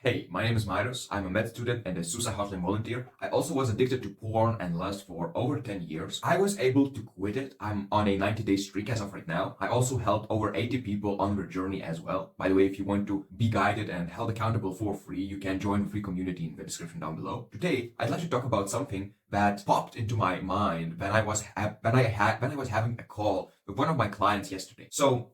Hey, my name is Marius. I'm a med student and a suicide hotline volunteer. I also was addicted to porn and lust for over 10 years. I was able to quit it. I'm on a 90-day streak as of right now. I also helped over 80 people on their journey as well. By the way, if you want to be guided and held accountable for free, you can join the free community in the description down below. Today, I'd like to talk about something that popped into my mind when I was having a call with one of my clients yesterday. So,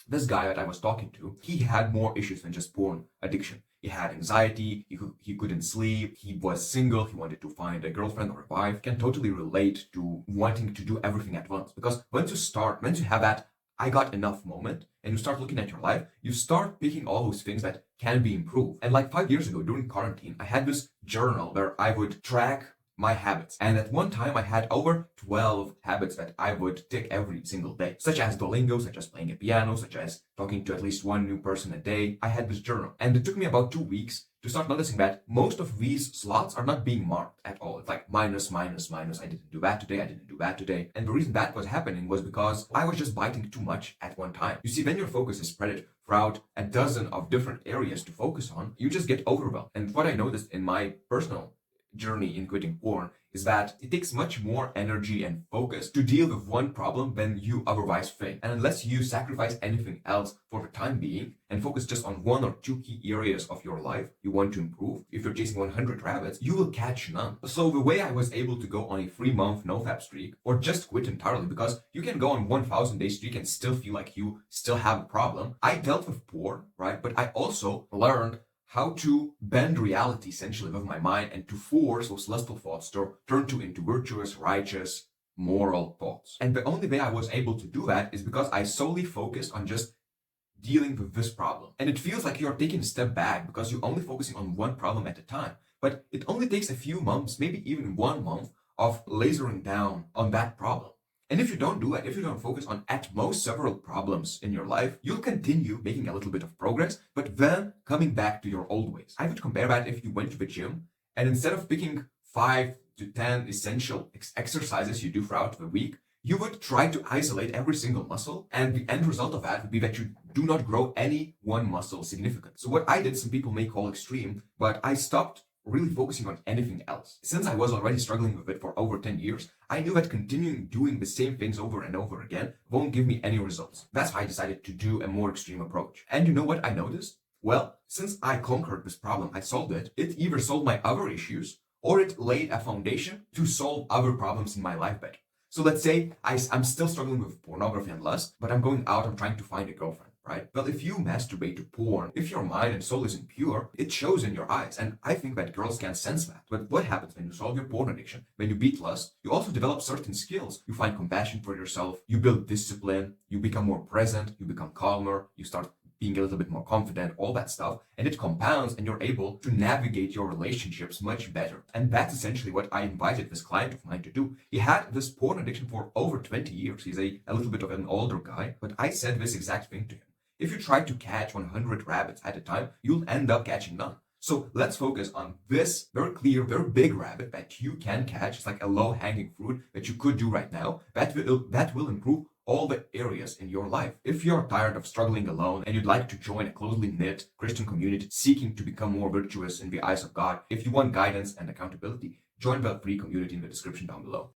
this guy that I was talking to, he had more issues than just porn addiction. He had anxiety, he couldn't sleep, he was single, he wanted to find a girlfriend or a wife. Can totally relate to wanting to do everything at once. Because once you have that I got enough moment, and you start looking at your life, you start picking all those things that can be improved. And like 5 years ago during quarantine, I had this journal where I would track my habits. And at one time, I had over 12 habits that I would tick every single day, such as Duolingo, such as playing a piano, such as talking to at least one new person a day. I had this journal. And it took me about 2 weeks to start noticing that most of these slots are not being marked at all. It's like minus, minus, minus. I didn't do that today. I didn't do that today. And the reason that was happening was because I was just biting too much at one time. You see, when your focus is spread throughout a dozen of different areas to focus on, you just get overwhelmed. And what I noticed in my personal journey in quitting porn is that it takes much more energy and focus to deal with one problem than you otherwise think. And unless you sacrifice anything else for the time being and focus just on 1 or 2 key areas of your life you want to improve, if you're chasing 100 rabbits, you will catch none. So the way I was able to go on a 3-month nofap streak or just quit entirely, because you can go on 1,000-day streak and still feel like you still have a problem. I dealt with porn, right? But I also learned how to bend reality essentially with my mind and to force those lustful thoughts to turn into virtuous, righteous, moral thoughts. And the only way I was able to do that is because I solely focused on just dealing with this problem. And it feels like you're taking a step back because you're only focusing on one problem at a time. But it only takes a few months, maybe even 1 month, of lasering down on that problem. And if you don't do that, if you don't focus on at most several problems in your life, you'll continue making a little bit of progress, but then coming back to your old ways. I would compare that if you went to the gym and instead of picking 5 to 10 essential exercises you do throughout the week, you would try to isolate every single muscle, and the end result of that would be that you do not grow any one muscle significant. So what I did, some people may call extreme, but I stopped really focusing on anything else. Since I was already struggling with it for over 10 years, I knew that continuing doing the same things over and over again won't give me any results. That's why I decided to do a more extreme approach. And you know what I noticed? Well, since I conquered this problem, I solved it, it either solved my other issues or it laid a foundation to solve other problems in my life better. So let's say I'm still struggling with pornography and lust, but I'm going out, I'm trying to find a girlfriend. Right? Well, if you masturbate to porn, if your mind and soul is impure, it shows in your eyes. And I think that girls can sense that. But what happens when you solve your porn addiction? When you beat lust, you also develop certain skills. You find compassion for yourself, you build discipline, you become more present, you become calmer, you start being a little bit more confident, all that stuff. And it compounds and you're able to navigate your relationships much better. And that's essentially what I invited this client of mine to do. He had this porn addiction for over 20 years. He's a little bit of an older guy, but I said this exact thing to him. If you try to catch 100 rabbits at a time, you'll end up catching none. So let's focus on this very clear, very big rabbit that you can catch. It's like a low-hanging fruit that you could do right now. That will improve all the areas in your life. If you're tired of struggling alone and you'd like to join a closely knit Christian community seeking to become more virtuous in the eyes of God, if you want guidance and accountability, join the free community in the description down below.